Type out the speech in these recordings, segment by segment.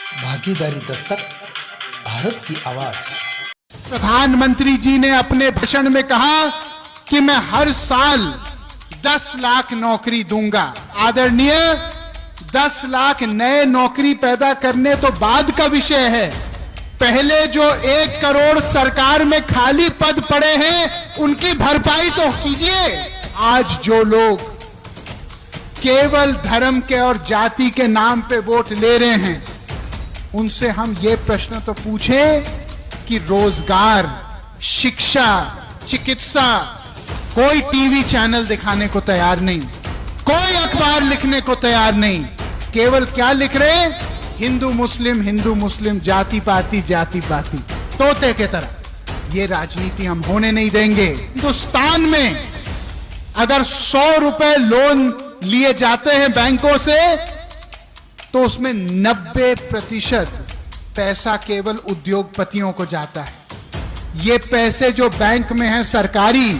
भागीदारी दस्तक, भारत की आवाज। प्रधानमंत्री जी ने अपने भाषण में कहा कि मैं हर साल 10 लाख नौकरी दूंगा। आदरणीय, 10 लाख नए नौकरी पैदा करने तो बाद का विषय है। पहले जो 1 करोड़ सरकार में खाली पद पड़े हैं उनकी भरपाई तो कीजिए। आज जो लोग केवल धर्म के और जाति के नाम पे वोट ले रहे हैं, उनसे हम ये प्रश्न तो पूछें कि रोजगार, शिक्षा, चिकित्सा, कोई टीवी चैनल दिखाने को तैयार नहीं, कोई अखबार लिखने को तैयार नहीं। केवल क्या लिख रहे हैं? हिंदू मुस्लिम, जाति पाति, तोते के तरह। ये राजनीति हम होने नहीं देंगे। हिंदुस्तान में अगर 100 रुपए लोन लिए जाते हैं बैंकों से, तो उसमें 90% पैसा केवल उद्योगपतियों को जाता है। ये पैसे जो बैंक में हैं सरकारी,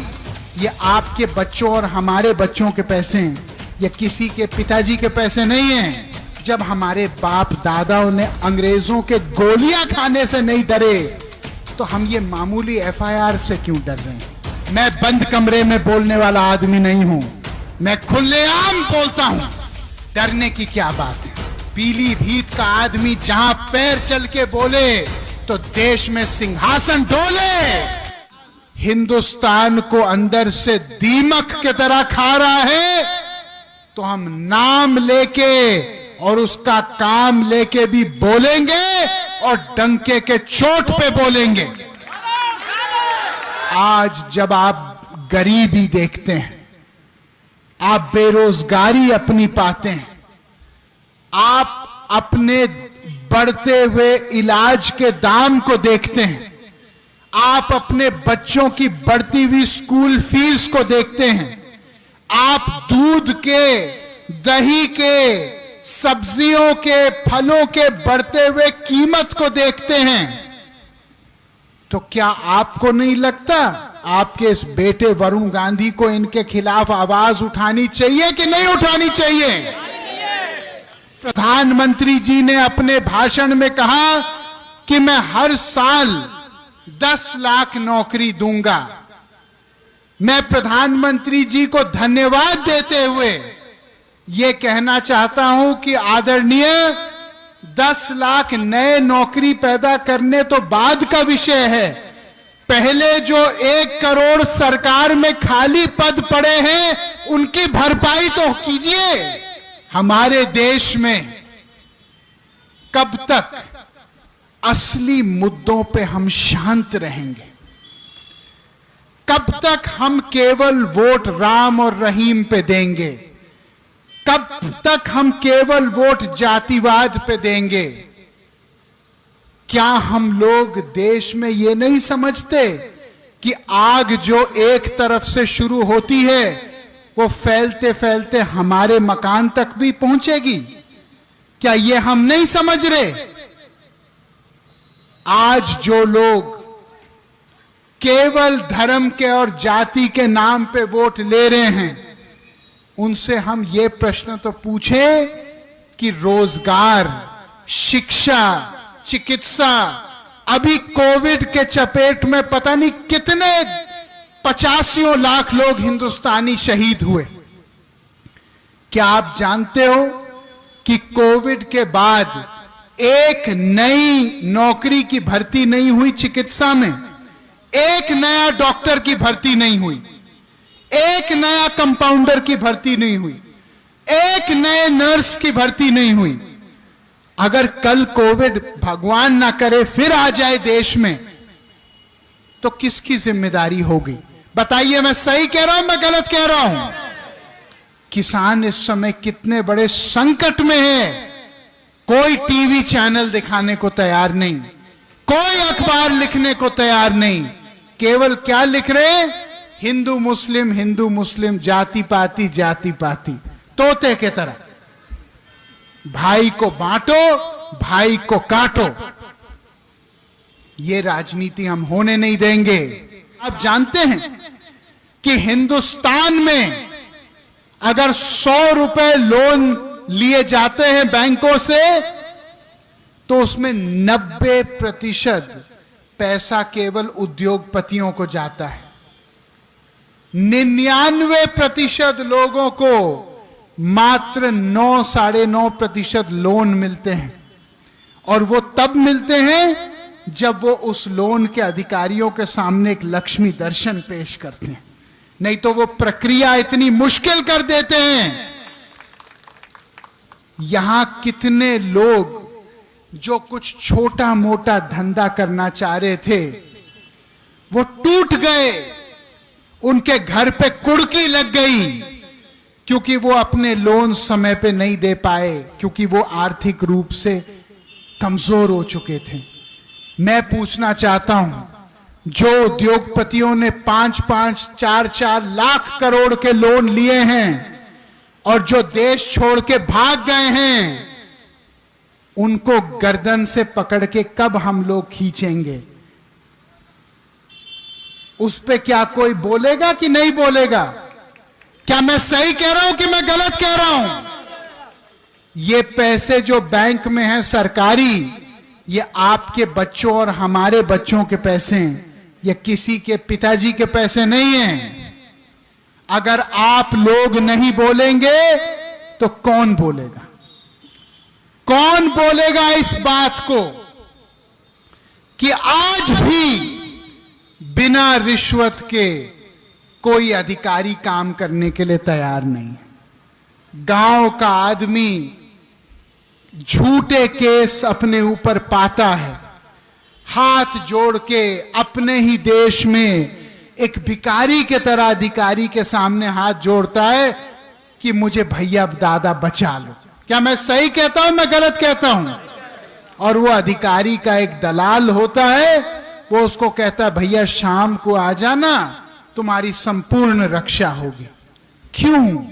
ये आपके बच्चों और हमारे बच्चों के पैसे हैं, ये किसी के पिताजी के पैसे नहीं हैं। जब हमारे बाप दादाओं ने अंग्रेजों के गोलियां खाने से नहीं डरे, तो हम ये मामूली FIR से क्यों डर रहे हैं? मैं बंद कमरे में बोलने वाला आदमी नहीं हूं, मैं खुलेआम बोलता हूं। डरने की क्या बात है? पीलीभीत का आदमी जहां पैर चल के बोले तो देश में सिंहासन डोले। हिंदुस्तान को अंदर से दीमक की तरह खा रहा है, तो हम नाम लेके और उसका काम लेके भी बोलेंगे और डंके के चोट पे बोलेंगे। आज जब आप गरीबी देखते हैं, आप बेरोजगारी अपनी पाते हैं, आप अपने बढ़ते हुए इलाज के दाम को देखते हैं, आप अपने बच्चों की बढ़ती हुई स्कूल फीस को देखते हैं, आप दूध के, दही के, सब्जियों के, फलों के बढ़ते हुए कीमत को देखते हैं, तो क्या आपको नहीं लगता आपके इस बेटे वरुण गांधी को इनके खिलाफ आवाज उठानी चाहिए कि नहीं उठानी चाहिए? प्रधानमंत्री जी ने अपने भाषण में कहा कि मैं हर साल 10 लाख नौकरी दूंगा। मैं प्रधानमंत्री जी को धन्यवाद देते हुए यह कहना चाहता हूं कि आदरणीय, 10 लाख नए नौकरी पैदा करने तो बाद का विषय है। पहले जो 1 करोड़ सरकार में खाली पद पड़े हैं उनकी भरपाई तो कीजिए। हमारे देश में कब तक असली मुद्दों पे हम शांत रहेंगे? कब तक हम केवल वोट राम और रहीम पे देंगे? कब तक हम केवल वोट जातिवाद पे देंगे? क्या हम लोग देश में ये नहीं समझते कि आग जो एक तरफ से शुरू होती है वो फैलते फैलते हमारे मकान तक भी पहुंचेगी? क्या ये हम नहीं समझ रहे? आज जो लोग केवल धर्म के और जाति के नाम पे वोट ले रहे हैं, उनसे हम ये प्रश्न तो पूछें कि रोजगार, शिक्षा, चिकित्सा, अभी कोविड के चपेट में पता नहीं कितने 85 लाख लोग हिंदुस्तानी शहीद हुए। क्या आप जानते हो कि कोविड के बाद एक नई नौकरी की भर्ती नहीं हुई चिकित्सा में? एक नया डॉक्टर की भर्ती नहीं हुई, एक नया कंपाउंडर की भर्ती नहीं हुई, एक नए नर्स की भर्ती नहीं हुई। अगर कल कोविड भगवान ना करे फिर आ जाए देश में, तो किसकी जिम्मेदारी होगी? बताइए, मैं सही कह रहा हूं, मैं गलत कह रहा हूं? किसान इस समय कितने बड़े संकट में है। कोई टीवी चैनल दिखाने को तैयार नहीं, कोई अखबार लिखने को तैयार नहीं। केवल क्या लिख रहे हैं? हिंदू मुस्लिम, जाति पाति, तोते के तरह। भाई को बांटो, भाई को काटो। ये राजनीति हम होने नहीं देंगे। आप जानते हैं कि हिंदुस्तान में अगर 100 रुपए लोन लिए जाते हैं बैंकों से, तो उसमें 90% पैसा केवल उद्योगपतियों को जाता है। 99% लोगों को मात्र 9-9.5% लोन मिलते हैं, और वो तब मिलते हैं जब वो उस लोन के अधिकारियों के सामने एक लक्ष्मी दर्शन पेश करते हैं, नहीं तो वो प्रक्रिया इतनी मुश्किल कर देते हैं। यहां कितने लोग जो कुछ छोटा मोटा धंधा करना चाह रहे थे वो टूट गए, उनके घर पे कुड़की लग गई, क्योंकि वो अपने लोन समय पे नहीं दे पाए, क्योंकि वो आर्थिक रूप से कमजोर हो चुके थे। मैं पूछना चाहता हूं, जो उद्योगपतियों ने 5-5, 4-4 लाख करोड़ के लोन लिए हैं और जो देश छोड़ के भाग गए हैं, उनको गर्दन से पकड़ के कब हम लोग खींचेंगे? उस पे क्या कोई बोलेगा कि नहीं बोलेगा? क्या मैं सही कह रहा हूं कि मैं गलत कह रहा हूं? ये पैसे जो बैंक में हैं सरकारी, ये आपके बच्चों और हमारे बच्चों के पैसे हैं, ये किसी के पिताजी के पैसे नहीं हैं। अगर आप लोग नहीं बोलेंगे तो कौन बोलेगा? कौन बोलेगा इस बात को कि आज भी बिना रिश्वत के कोई अधिकारी काम करने के लिए तैयार नहीं है? गांव का आदमी झूठे केस अपने ऊपर पाता है, हाथ जोड़ के अपने ही देश में एक भिखारी के तरह अधिकारी के सामने हाथ जोड़ता है कि मुझे भैया दादा बचा लो। क्या मैं सही कहता हूं, मैं गलत कहता हूं? और वो अधिकारी का एक दलाल होता है, वो उसको कहता है भैया शाम को आ जाना, तुम्हारी संपूर्ण रक्षा होगी। क्यों?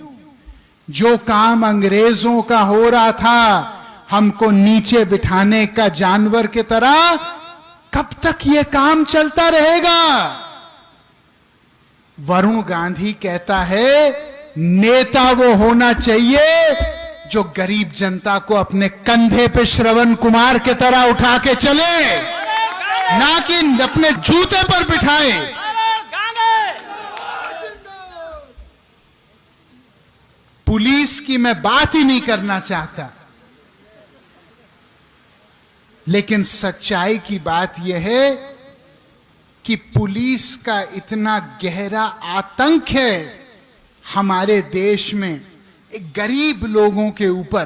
जो काम अंग्रेजों का हो रहा था, हमको नीचे बिठाने का जानवर के तरह, कब तक ये काम चलता रहेगा? वरुण गांधी कहता है नेता वो होना चाहिए जो गरीब जनता को अपने कंधे पे श्रवण कुमार के तरह उठा के चले, ना कि अपने जूते पर बिठाए। पुलिस की मैं बात ही नहीं करना चाहता, लेकिन सच्चाई की बात यह है कि पुलिस का इतना गहरा आतंक है हमारे देश में एक गरीब लोगों के ऊपर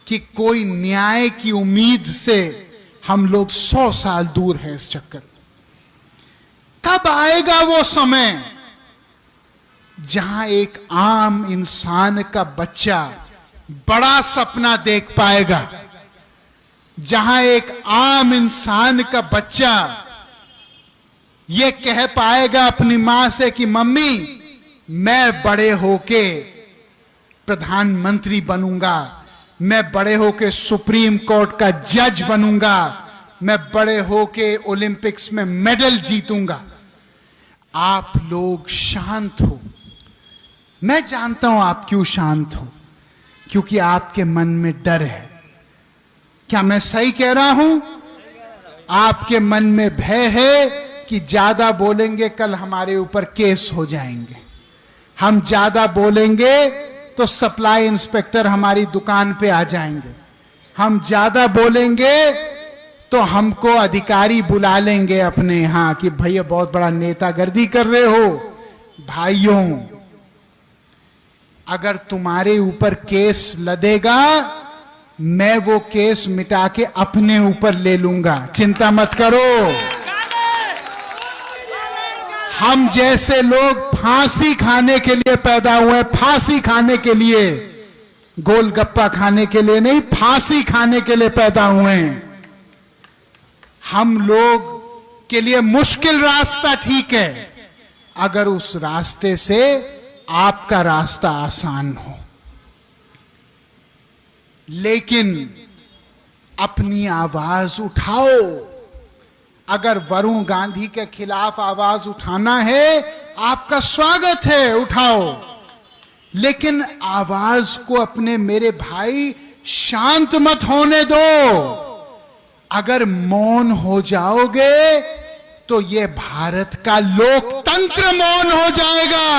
कि कोई न्याय की उम्मीद से हम लोग 100 साल दूर हैं इस चक्कर। कब आएगा वो समय जहां एक आम इंसान का बच्चा बड़ा सपना देख पाएगा, जहां एक आम इंसान का बच्चा ये कह पाएगा अपनी मां से कि मम्मी मैं बड़े होके प्रधानमंत्री बनूंगा, मैं बड़े होके सुप्रीम कोर्ट का जज बनूंगा, मैं बड़े होके ओलंपिक्स में मेडल जीतूंगा। आप लोग शांत हो। मैं जानता हूं आप क्यों शांत हो, क्योंकि आपके मन में डर है। क्या मैं सही कह रहा हूं? आपके मन में भय है कि ज्यादा बोलेंगे कल हमारे ऊपर केस हो जाएंगे, हम ज्यादा बोलेंगे तो सप्लाई इंस्पेक्टर हमारी दुकान पे आ जाएंगे, हम ज्यादा बोलेंगे तो हमको अधिकारी बुला लेंगे अपने यहां कि भैया बहुत बड़ा नेतागर्दी कर रहे हो। भाइयों, अगर तुम्हारे ऊपर केस लदेगा, मैं वो केस मिटा के अपने ऊपर ले लूंगा, चिंता मत करो। हम जैसे लोग फांसी खाने के लिए पैदा हुए, फांसी खाने के लिए, गोलगप्पा खाने के लिए नहीं, फांसी खाने के लिए पैदा हुए हैं। हम लोग के लिए मुश्किल रास्ता ठीक है, अगर उस रास्ते से आपका रास्ता आसान हो। लेकिन अपनी आवाज उठाओ। अगर वरुण गांधी के खिलाफ आवाज उठाना है, आपका स्वागत है, उठाओ। लेकिन आवाज को अपने मेरे भाई शांत मत होने दो। अगर मौन हो जाओगे तो ये भारत का लोकतंत्र मौन हो जाएगा।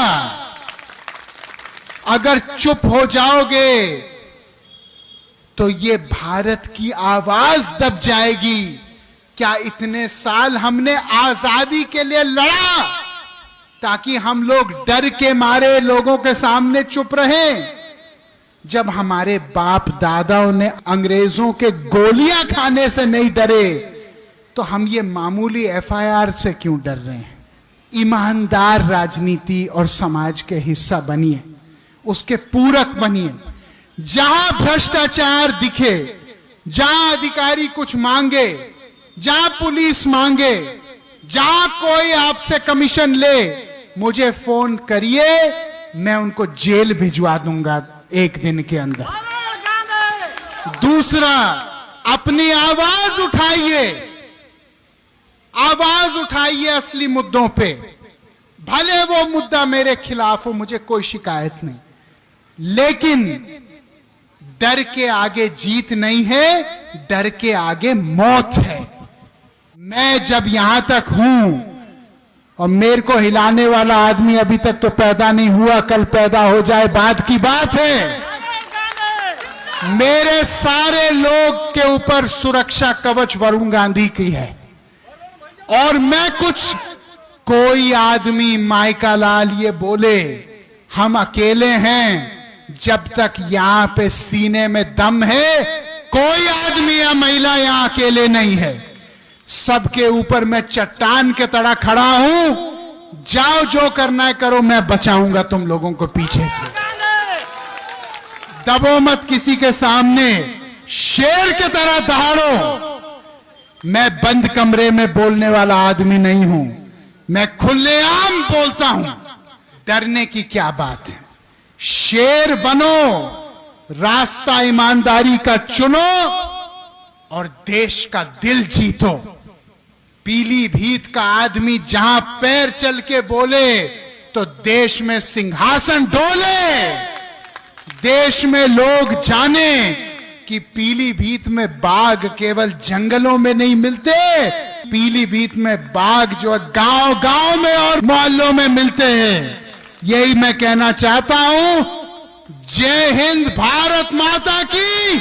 अगर चुप हो जाओगे तो ये भारत की आवाज दब जाएगी। क्या इतने साल हमने आजादी के लिए लड़ा ताकि हम लोग डर के मारे लोगों के सामने चुप रहें? जब हमारे बाप दादाओं ने अंग्रेजों के गोलियां खाने से नहीं डरे तो हम ये मामूली एफआईआर से क्यों डर रहे हैं? ईमानदार राजनीति और समाज के हिस्सा बनिए, उसके पूरक बनिए। जहां भ्रष्टाचार दिखे, जहां अधिकारी कुछ मांगे, जहां पुलिस मांगे, जहां कोई आपसे कमीशन ले, मुझे फोन करिए, मैं उनको जेल भिजवा दूंगा 1 दिन के अंदर। दूसरा, अपनी आवाज उठाइए, आवाज उठाइए असली मुद्दों पे। भले वो मुद्दा मेरे खिलाफ हो, मुझे कोई शिकायत नहीं, लेकिन डर के आगे जीत नहीं है, डर के आगे मौत है। मैं जब यहां तक हूं और मेरे को हिलाने वाला आदमी अभी तक तो पैदा नहीं हुआ, कल पैदा हो जाए बाद की बात है। मेरे सारे लोग के ऊपर सुरक्षा कवच वरुण गांधी की है। और मैं कोई आदमी माइका लाल ये बोले हम अकेले हैं, जब तक यहां पे सीने में दम है, कोई आदमी या महिला यहां अकेले नहीं है। सबके ऊपर मैं चट्टान के तरह खड़ा हूं। जाओ, जो करना है करो, मैं बचाऊंगा तुम लोगों को पीछे से। दबो मत किसी के सामने, शेर की तरह दहाड़ो। मैं बंद कमरे में बोलने वाला आदमी नहीं हूं, मैं खुलेआम बोलता हूं। डरने की क्या बात है? शेर बनो, रास्ता ईमानदारी का चुनो और देश का दिल जीतो। पीलीभीत का आदमी जहां पैर चल के बोले तो देश में सिंहासन डोले। देश में लोग जाने कि पीलीभीत में बाघ केवल जंगलों में नहीं मिलते, पीलीभीत में बाघ जो गांव गांव में और मोहल्लों में मिलते हैं। यही मैं कहना चाहता हूं। जय हिंद, भारत माता की।